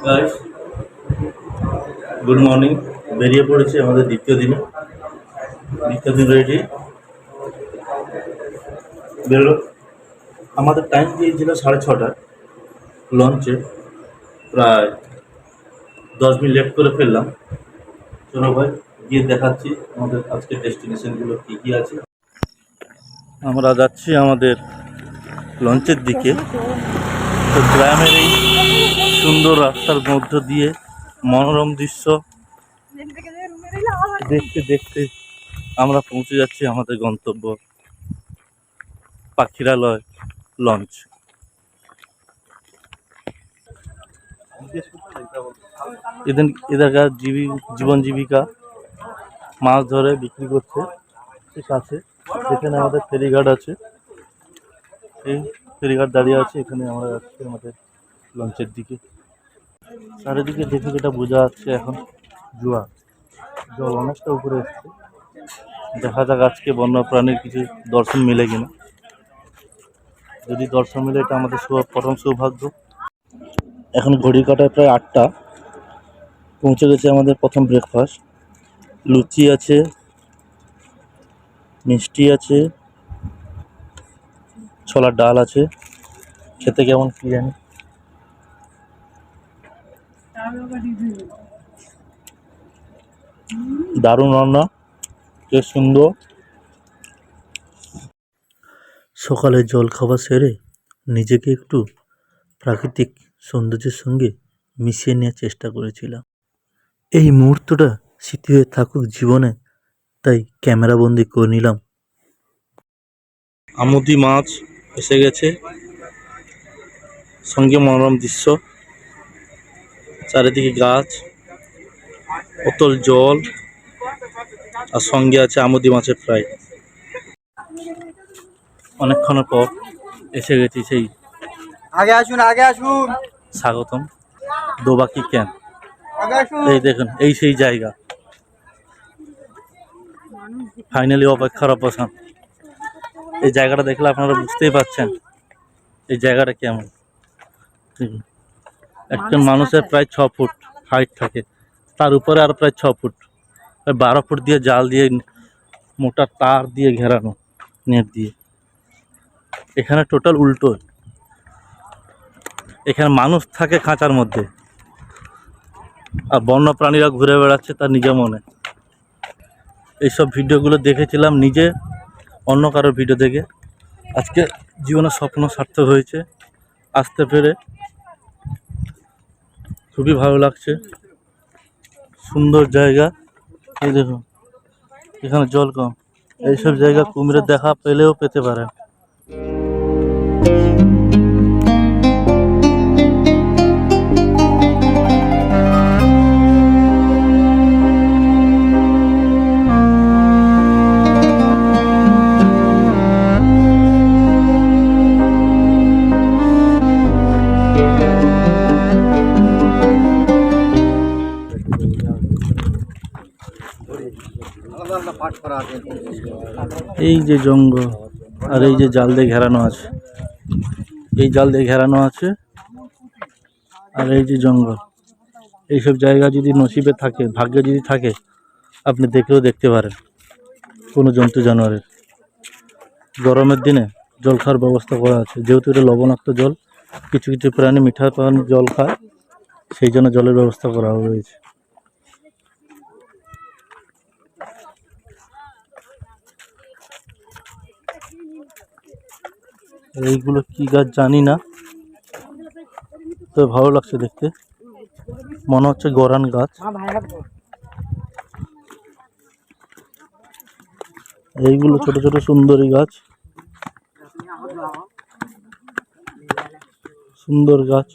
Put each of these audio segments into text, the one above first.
Guys, good morning. বেরিয়ে পড়েছি আমাদের দ্বিতীয় দিন রেডি বেরোলো। আমাদের টাইম দিয়েছিল 6:30 লঞ্চে, প্রায় 10 মিনিট লেট করে ফেললাম। চলো ভাই, গিয়ে দেখাচ্ছি আমাদের আজকের ডেস্টিনেশনগুলো কী কী আছে। আমরা যাচ্ছি আমাদের লঞ্চের দিকে। তো গ্রামের এই সুন্দর রাস্তার মধ্য দিয়ে মনোরম দৃশ্য দেখতে দেখতে আমরা পৌঁছে যাচ্ছি আমাদের গন্তব্য পাখিরালয় লঞ্চ। এদেরকার জীবন জীবিকা মাছ ধরে বিক্রি করছে। ঠিক আছে, যেখানে আমাদের ফেরিঘাট আছে, এই ফেরিঘাট দাঁড়িয়ে আছে, এখানে আমরা যাচ্ছি আমাদের লঞ্চের দিকে। চারিদিকে দেখে যেটা বোঝা যাচ্ছে এখন জোয়ার, জল অনেকটা উপরে এসছে। দেখা যাক আজকে বন্যপ্রাণীর কিছু দর্শন মিলে কিনা। যদি দর্শন মিলে এটা আমাদের প্রথম সৌভাগ্য। এখন ঘড়ি কাটায় প্রায় 8টা। পৌঁছে গেছে আমাদের প্রথম ব্রেকফাস্ট। লুচি আছে, মিষ্টি আছে, ছোলার ডাল আছে। খেতে কেমন কি জানি, দারুণ রান্না, বেশ সুন্দর। সকালে জল খাওয়া সেরে নিজেকে একটু প্রাকৃতিক সৌন্দর্যের সঙ্গে মিশিয়ে নেওয়ার চেষ্টা করেছিলাম। এই মুহূর্তটা স্মৃতি হয়ে থাকুক জীবনে, তাই ক্যামেরা বন্দি করে নিলাম। আমুদি মাছ এসে গেছে, সঙ্গে মনোরম দৃশ্য, চারিদিকে গাছ, অতল জল, আর সঙ্গে আছে আমুদি মাছের ফ্রাই। অনেকক্ষণ পর এসে গেছি সেই আগে আসুন স্বাগতম দোবাকি ক্যাম্প। এই দেখুন, এই সেই জায়গা। ফাইনালি অপেক্ষার অবসান। এই জায়গাটা দেখলে আপনারা বুঝতেই পারছেন এই জায়গাটা কেমন। একজন মানুষের প্রায় 6 ফুট হাইট থাকে, তার উপরে আর প্রায় 6 ফুট, 12 ফুট দিয়ে জাল দিয়ে মোটা তার দিয়ে ঘেরানো, নেট দিয়ে। এখানে টোটাল উল্টো, এখানে মানুষ থাকে খাঁচার মধ্যে, আর বন্য প্রাণীরা ঘুরে বেড়াচ্ছে তার নিজে মনে। এইসব ভিডিওগুলো দেখেছিলাম নিজে অন্য কারোর ভিডিও দেখে। আজকে জীবনের স্বপ্ন সার্থক হয়েছে, আসতে পেরে খুবই ভালো লাগছে। সুন্দর জায়গা। এই দেখুন, এখানে জল কম, এইসব জায়গা কুমিরের দেখা পেলেও পেতে পারেন। এই যে জঙ্গল, আর এই যে জাল দিয়ে ঘেরানো আছে, এই জাল দিয়ে ঘেরানো আছে, আর এই যে জঙ্গল। এইসব জায়গা যদি নসিবে থাকে, ভাগ্যে যদি থাকে, আপনি দেখলেও দেখতে পারেন কোনো জন্তু জানোয়ারের। গরমের দিনে জল খাওয়ার ব্যবস্থা করা আছে, যেহেতু এটা লবণাক্ত জল, কিছু কিছু প্রাণী মিঠা প্রাণী জল খায়, সেই জন্য জলের ব্যবস্থা করা হয়েছে। এইগুলো কি গাছ জানি না, তো ভালো লাগছে দেখতে, মনে হচ্ছে গরান গাছ। এইগুলো ছোট ছোট সুন্দরী গাছ, সুন্দর গাছ।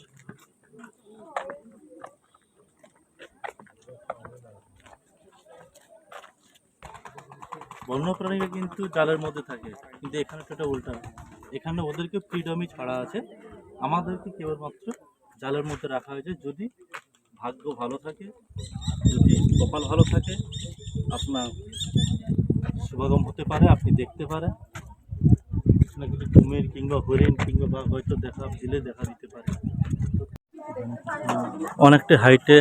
বন্যপ্রাণীরা কিন্তু জালের মধ্যে থাকে, কিন্তু এখানে সেটা উল্টা। এখানে ওদেরকে ফ্রিডমই ছাড়া আছে, আমাদেরকে কেবলমাত্র জালের মধ্যে রাখা হয়েছে। যদি ভাগ্য ভালো থাকে, যদি কপাল ভালো থাকে, আপনার শুভাগম হতে পারে, আপনি দেখতে পারেন কিছু না কিছু কুমির কিংবা হরিণ কিংবা বাঘ হয়তো দেখা দিতে পারে। অনেকটা হাইটে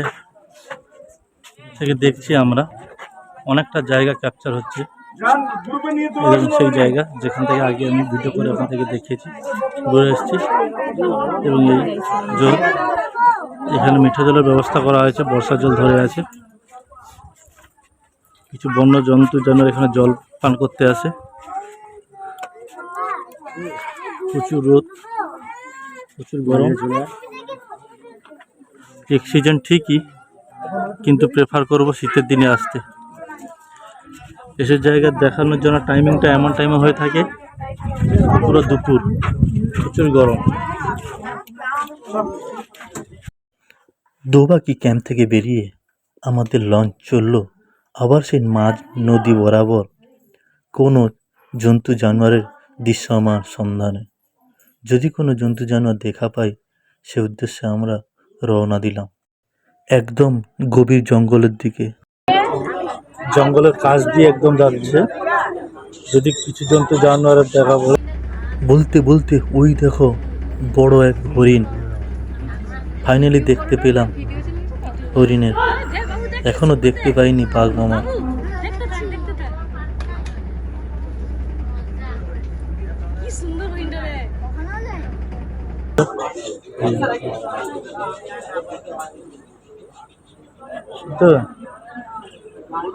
থেকে দেখছি আমরা, অনেকটা জায়গা ক্যাপচার হচ্ছে। এবং সেই জায়গা যেখান থেকে আগে আমি ভিডিও করে ওখান থেকে দেখিয়েছি, ঘুরে এসেছি। এবং এই জল, এখানে মিঠা জলের ব্যবস্থা করা হয়েছে, বর্ষার জল ধরে আছে। কিছু বন্য জন্তু জানোয়ার এখানে জল পান করতে আসে। প্রচুর রোদ, প্রচুর গরম। এক সিজন ঠিকই, কিন্তু প্রেফার করব শীতের দিনে আসতে। এসব জায়গা দেখানোর জন্য টাইমিংটা এমন টাইমে হয়ে থাকে পুরো দুপুর, প্রচুর গরম। দোবাকি ক্যাম্প থেকে বেরিয়ে আমাদের লঞ্চ চলল আবার সেই মাঝ নদী বরাবর কোনো জন্তু জানোয়ারের দৃশ্যমান সন্ধানে। যদি কোনো জন্তু জানোয়ার দেখা পাই, সে উদ্দেশ্যে আমরা রওনা দিলাম একদম গভীর জঙ্গলের দিকে। জঙ্গলের কাছ দিয়ে একদম যাচ্ছে, যদি কিছু জন্তু জানোয়ারের দেখা বলতে বলতে ওই দেখো বড় এক হরিণ। ফাইনালি দেখতে পেলাম হরিণের, এখনো দেখতে পাইনি বাঘ মামা।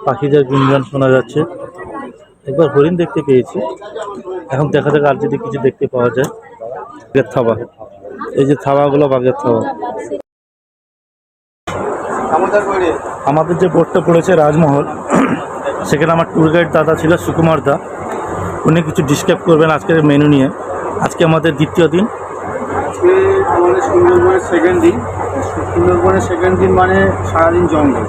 পাখিদের গুঞ্জন শোনা যাচ্ছে। একবার হরিণ দেখতে পেয়েছি, এখন দেখা যাক আর যদি কিছু দেখতে পাওয়া যায়। বাঘের থাবা, এই যে থাবাগুলো বাঘের থাবা। আমাদের যে বোটটা পড়েছে রাজমহল, সেখানে আমার ট্যুর গাইড দাদা ছিল সুকুমার দা। উনি কিছু ডিসক্রাইব করবেন আজকের মেনু নিয়ে। আজকে আমাদের দ্বিতীয় দিন, আজকে আমাদের সুন্দরবনের সেকেন্ড দিন। সুন্দরবনের সেকেন্ড দিন মানে সারাদিন জঙ্গল।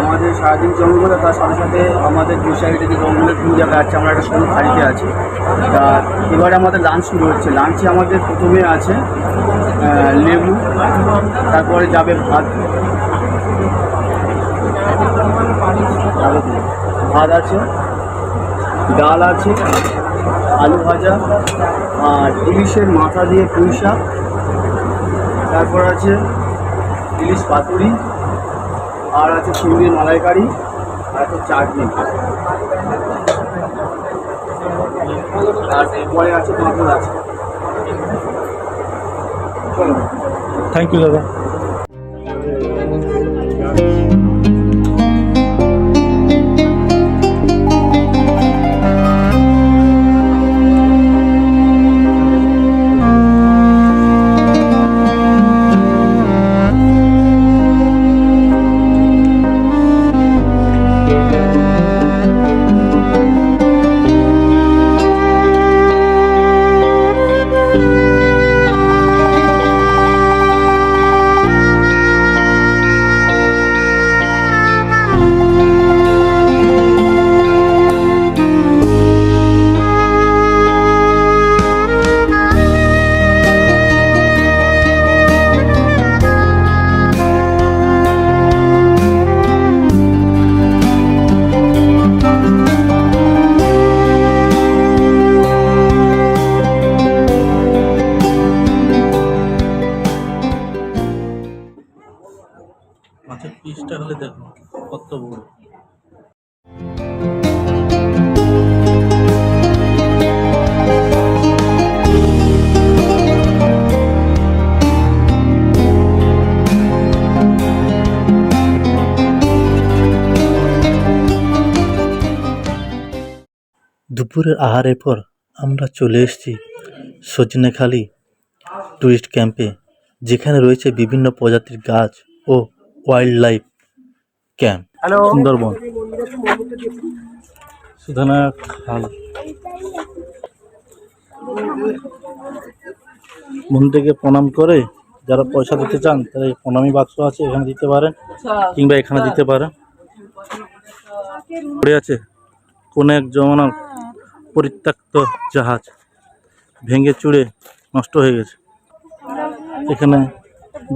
আমাদের সারাদিন জঙ্গল, তার সাথে সাথে আমাদের দু সাইডে যে জঙ্গলের দু জায়গা আছে, আমরা একটা সরু খাড়িতে আছি। তা এবারে আমাদের লাঞ্চ শুরু হচ্ছে। লাঞ্চে আমাদের প্রথমে আছে লেবু, তারপরে যাবে ভাত, ভাত আছে, ডাল আছে, আলু ভাজা, আর ইলিশের মাথা দিয়ে পুঁই শাক, তারপর আছে ইলিশ পাতুরি, আর আছে চিংড়ির মালাইকারি, আর আছে চাটনি, আর পরে আছে পাঁপড় আছে। চলো, থ্যাংক ইউ দাদা। মাছের পিসটা হলে দেখো কত বড়। দুপুরের আহারের পর আমরা চলে এসেছি সজনেখালি টুরিস্ট ক্যাম্পে, যেখানে রয়েছে বিভিন্ন প্রজাতির গাছ ও ওয়াইল্ড লাইফ ক্যাম্প। সুন্দরবন সুধানা খাল। মন থেকে প্রণাম করে যারা পয়সা দিতে চান তারা এই প্রণামী বাক্স আছে, এখানে দিতে পারেন, কিংবা এখানে দিতে পারেন। পড়ে আছে কোন এক জমানা পরিত্যক্ত জাহাজ, ভেঙে চুড়ে নষ্ট হয়ে গেছে। এখানে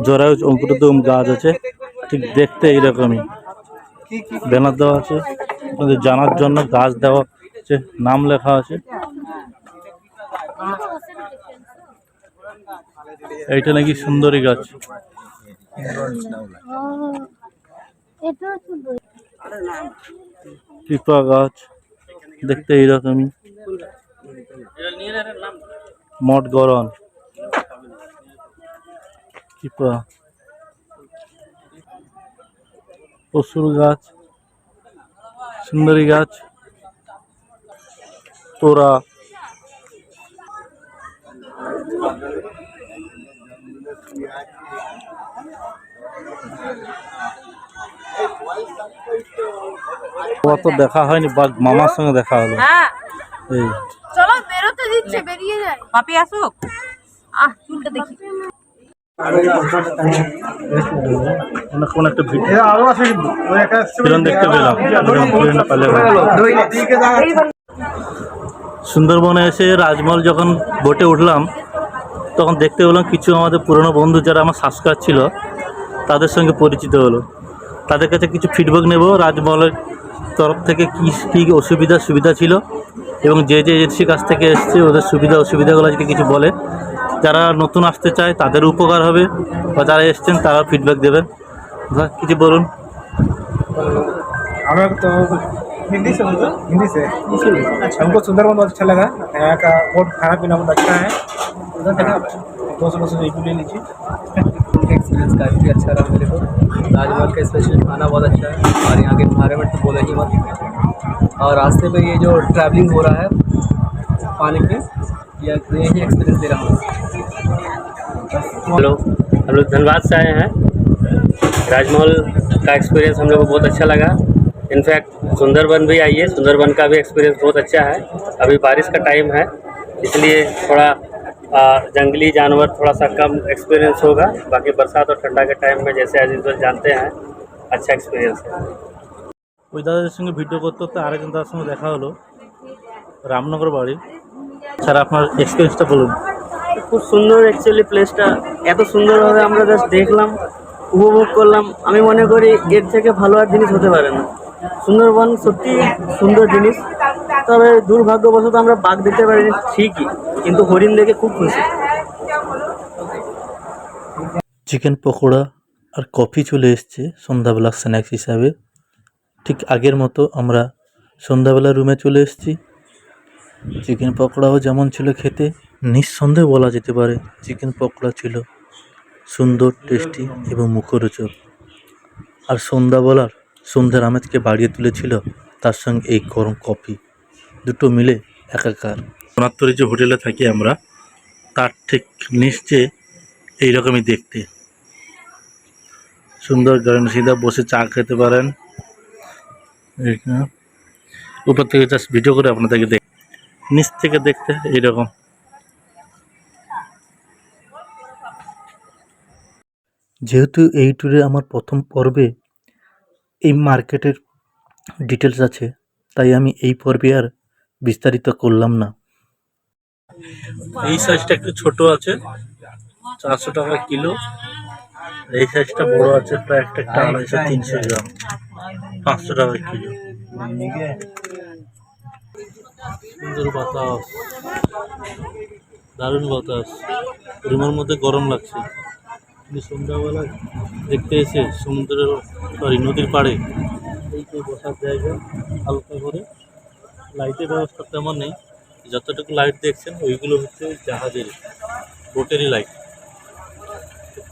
জরায়ু অঙ্কুরোদ্গম গাছ আছে, ঠিক দেখতে এইরকমই। ব্যানার দেওয়া আছে আপনাদের জানার জন্য, গাছ দেওয়া আছে, নাম লেখা আছে। এইটা নাকি সুন্দরী গাছ। পিপা গাছ দেখতে এইরকমই, মঠ গরম পিপা, পশুর গাছ, সুন্দরী গাছ, তোরা, তো দেখা হয়নি, বাট মামার সঙ্গে দেখা হলো। হ্যাঁ এই চলো, বেরোতে দিচ্ছে, বেরিয়ে যায়। পাপি আসুক, চুলটা দেখি। কোন একটা দেখতে পেলাম, সুন্দরবনে এসে রাজমহল যখন বোটে উঠলাম তখন দেখতে পেলাম কিছু আমাদের পুরনো বন্ধু যারা আমার সাবস্ক্রাইব ছিল তাদের সঙ্গে পরিচিত হলো। তাদের কাছে কিছু ফিডব্যাক নেব রাজমহলের তরফ থেকে কী কী অসুবিধা সুবিধা ছিল, এবং যে যে এজেন্সির কাছ থেকে এসছে ওদের সুবিধা অসুবিধাগুলো যদি কিছু বলে, যারা নতুন আসতে চায় তাদের উপকার হবে, বা যারা এসছেন তারা ফিডব্যাक देवें। কিছু বলুন। हमें तो हिंदी से बोलो, हिंदी से। अच्छा, हमको सुंदरबन बहुत अच्छा लगा। यहाँ का बहुत खाना पीना बहुत अच्छा है। दोस्तों से रिव्यू ले लीजिए। एक्सपीरियंस काफ़ी अच्छा रहा मेरे को। राजमहल का स्पेशल खाना बहुत अच्छा है और यहाँ के इन्वायरमेंट तो बोले ही मत। और रास्ते पे ये जो ट्रैवलिंग हो रहा है पानी पे, ये ही एक्सपीरियंस दे रहा हूँ। हेलो, हम लोग धनबाद से आए हैं। राजमहल का एक्सपीरियंस हम लोग को बहुत अच्छा लगा। इनफैक्ट सुंदरबन भी आइए, सुंदरबन का भी एक्सपीरियंस बहुत अच्छा है। अभी बारिश का टाइम है इसलिए थोड़ा जंगली जानवर थोड़ा सा कम एक्सपीरियंस होगा, बाकी बरसात और ठंडा के टाइम में जैसे एज यूजुअल जानते हैं अच्छा एक्सपीरियंस है। ওই দাদাদের সঙ্গে ভিডিও করতে করতে আরেকজন দাদার সঙ্গে দেখা হলো, রামনগর বাড়ি। স্যার আপনার এক্সপিরিয়েন্সটা বলুন। খুব সুন্দর অ্যাকচুয়ালি প্লেসটা, এত সুন্দরভাবে আমরা জাস্ট দেখলাম, উপভোগ করলাম। আমি মনে করি এর থেকে ভালো আর জিনিস হতে পারে না। সুন্দরবন সত্যি সুন্দর জিনিস, তবে দুর্ভাগ্যবশত আমরা বাঘ দেখতে পারিনি ঠিকই, কিন্তু হরিণ দেখে খুব খুশি। চিকেন পকোড়া আর কফি চলে এসছে সন্ধ্যাবেলা স্ন্যাক্স হিসাবে। ঠিক আগের মতো আমরা সন্ধ্যাবেলা রুমে চলে এসেছি। চিকেন পকোড়াও যেমন ছিল খেতে, নিঃসন্দেহে বলা যেতে পারে চিকেন পকোড়া ছিল সুন্দর, টেস্টি এবং মুখরোচক। আর সন্ধ্যার আমেজকে বাড়িয়ে তুলেছিল তার সঙ্গে এই গরম কফি, দুটো মিলে একাকার। সোনারতরী যে হোটেলে থাকি আমরা, তার ঠিক নিচে এইরকমই দেখতে সুন্দর গার্ডেন, সিধা বসে চা খেতে পারেন। উপর থেকে জাস্ট ভিডিও করে আপনাদেরকে নিচ থেকে দেখতে এইরকম। যেহেতু এই ট্যুরে আমার প্রথম পর্বে এই মার্কেটের ডিটেলস আছে, তাই আমি এই পর্বে আর বিস্তারিত করলাম না। এই সাইজটা একটু ছোট আছে, 400 টাকা কিলো। এই সাইজটা বড় আছে, প্রায় একটা 250-300 গ্রাম, 500 টাকা কিলো। সুন্দর বাতাস, দারুণ বাতাস, রুমের মধ্যে গরম লাগছে, কিন্তু সন্ধ্যাবেলা দেখতে এসে নদীর পাড়ে এই যে বসার জায়গা, হালকা করে লাইটের ব্যবস্থা তেমন নেই। যতটুকু লাইট দেখছেন ওইগুলো হচ্ছে জাহাজের, বোটেরই লাইট।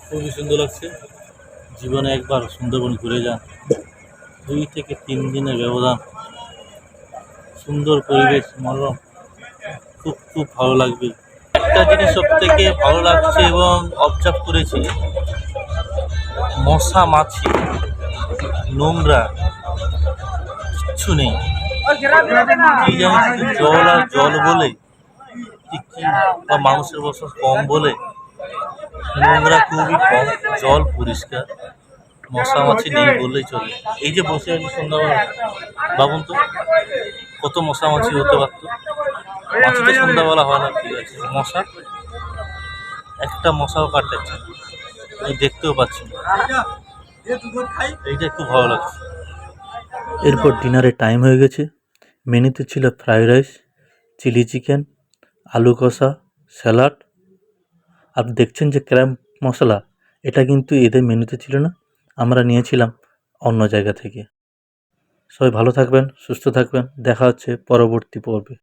খুবই সুন্দর লাগছে। জীবনে একবার সুন্দরবন ঘুরে যান, 2 থেকে 3 দিনের ব্যবধান, সুন্দর পরিবেশ, মনোরম, খুব খুব ভালো লাগবে। একটা জিনিস সব থেকে ভালো লাগছে এবং অবজার্ভ করেছি, মশা মাছি নোংরা কিচ্ছু নেই। কি জানি জল আর জল বলে কি বা মানুষের বসবাস কম বলে নোংরা খুবই কম, জল পরিষ্কার, মশা মাছি নেই বললেই চলে। এই যে বসে আছি সন্ধ্যাবেলা, ভাবুন তো কত মশা মাছি হতে পারতো। মাছি তো সন্ধ্যাবেলা হয় না, ঠিক আছে, মশা একটা মশাও কাটছে, আমি দেখতেও পাচ্ছি না। এইটা খুব ভালো লাগছে। এরপর ডিনারের টাইম হয়ে গেছে। মেনুতে ছিল ফ্রাইড রাইস, চিলি চিকেন, আলু কষা, স্যালাড। আর দেখছেন যে ক্র্যাম্প মশলা, এটা কিন্তু এদের মেনুতে ছিল না, আমরা নিয়েছিলাম অন্য জায়গা থেকে। সবাই ভালো থাকবেন, সুস্থ থাকবেন, দেখা হচ্ছে পরবর্তী পর্বে।